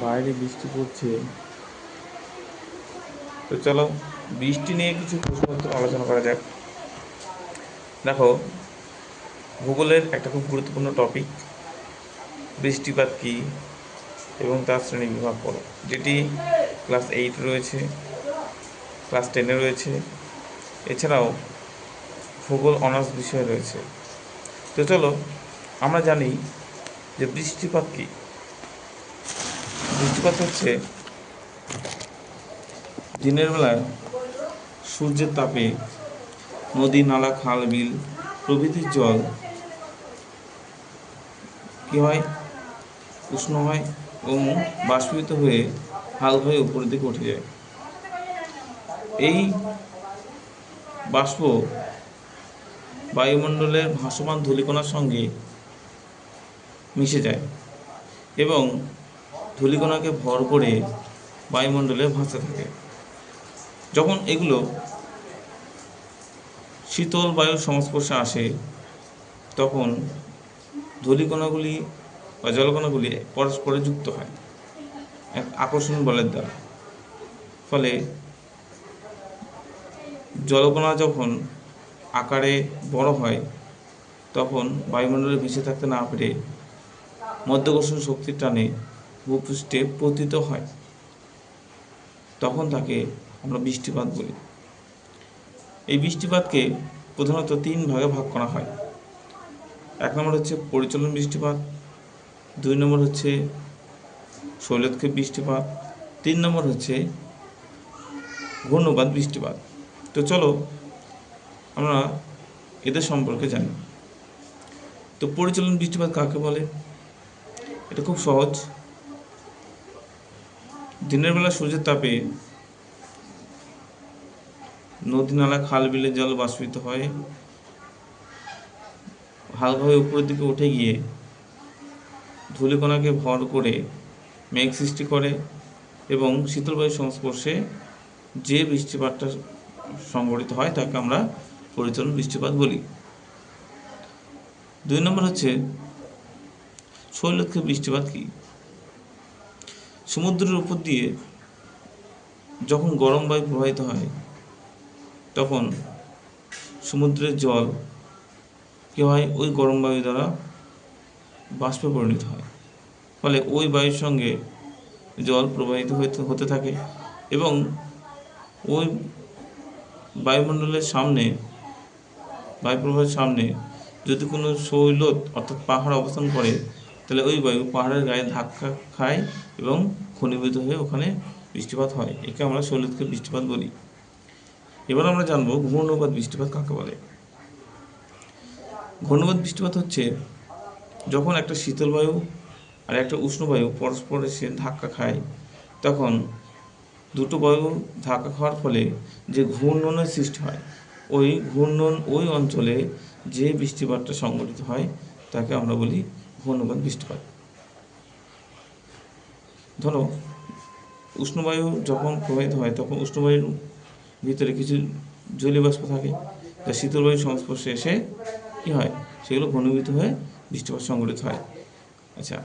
বাইরে বৃষ্টি পড়ছে। তো চলো বৃষ্টি নিয়ে কিছু প্রশ্নোত্তর আলোচনা করা যাক। দেখো, ভূগোলের একটা খুব গুরুত্বপূর্ণ টপিক বৃষ্টিপাত কী এবং তার শ্রেণী বিভাগ করো, যেটি ক্লাস 8 রয়েছে, ক্লাস 10 রয়েছে, এছাড়াও ভূগোল অনার্স বিষয় রয়েছে। তো চলো আমরা জানি যে বৃষ্টিপাত কী। বৃষ্টিপাত হচ্ছে দিনের বেলায় সূর্যের তাপে নদী, নালা, খাল, বিল প্রভৃতির জল কী হয়, উষ্ণ হয় এবং বাষ্পীভূত হয়ে হালকা হয়ে উপরের দিকে উঠে যায়। এই বাষ্প বায়ুমণ্ডলের ভাসমান ধূলিকণার সঙ্গে মিশে যায় এবং ধূলিকণাকে ভর করে বায়ুমণ্ডলে ভাসতে থাকে। যখন এগুলো শীতল বায়ুর সংস্পর্শে আসে তখন ধূলিকণাগুলি বা জলকণাগুলি পরস্পরে যুক্ত হয় এক আকর্ষণ বলের দ্বারা। ফলে জলকণা যখন আকারে বড় হয় তখন বায়ুমণ্ডলে ভেসে থাকতে না পেরে মাধ্যাকর্ষণ শক্তির টানে ভূপৃষ্ঠে পতিত হয়। তখন তাকে আমরা বৃষ্টিপাত বলি। এই বৃষ্টিপাতকে প্রধানত 3 ভাগে ভাগ করা হয়। 1 নম্বর হচ্ছে পরিচলন বৃষ্টিপাত, 2 নম্বর হচ্ছে শৈলক্ষেপ বৃষ্টিপাত, 3 নম্বর হচ্ছে ঘূর্ণবাত বৃষ্টিপাত। তো চলো আমরা এদের সম্পর্কে জানি। তো পরিচলন বৃষ্টিপাত কাকে বলে? এটা খুব সহজ। দিনের বেলা সূর্যের তাপে নদী, নালা, খাল, বিলের জল বাষ্পীভূত হয়, হালকাভাবে উপরের দিকে উঠে গিয়ে ধূলিকণাকে ভর করে মেঘ সৃষ্টি করে এবং শীতল বায়ুর সংস্পর্শে যে বৃষ্টিপাতটা সংঘটিত হয় তাকে আমরা পরিচলন বৃষ্টিপাত বলি। 2 নম্বর হচ্ছে শৈলক্ষেপ বৃষ্টিপাত। কি? সমুদ্রের উপর দিয়ে যখন গরম বায়ু প্রবাহিত হয় তখন সমুদ্রের জল কী হয়, ওই গরম বায়ু দ্বারা বাষ্পে পরিণত হয়। ফলে ওই বায়ুর সঙ্গে জল প্রবাহিত হতে থাকে এবং ওই বায়ুমণ্ডলের সামনে, বায়ুপ্রবাহের সামনে যদি কোনো শৈলত অর্থাৎ পাহাড় অবস্থান করে তাহলে ওই বায়ু পাহাড়ের গায়ে ধাক্কা খায় এবং ঘনীভূত হয়ে ওখানে বৃষ্টিপাত হয়। একে আমরা শৈলক্ষেপ বৃষ্টিপাত বলি। এবার আমরা জানবো ঘূর্ণবাত বৃষ্টিপাত কাকে বলে। ঘূর্ণবাত বৃষ্টিপাত হচ্ছে যখন একটা শীতল বায়ু আর একটা উষ্ণ বায়ু পরস্পর এসে ধাক্কা খায়, তখন দুটো বায়ু ধাক্কা খাওয়ার ফলে যে ঘূর্ণনের সৃষ্টি হয়, ওই ঘূর্ণন ওই অঞ্চলে যে বৃষ্টিপাতটা সংঘটিত হয় তাকে আমরা বলি ঘূর্ণবাত বৃষ্টিপাত। ধরো উষ্ণবায়ু যখন প্রবাহিত হয় তখন উষ্ণবায়ুর ভিতরে কিছু জলীয় বাষ্প থাকে যা শীতল বায়ুর সংস্পর্শে এসে কী হয়, সেগুলো ঘনীভূত হয়ে বৃষ্টিপাত সংঘটিত হয়। আচ্ছা,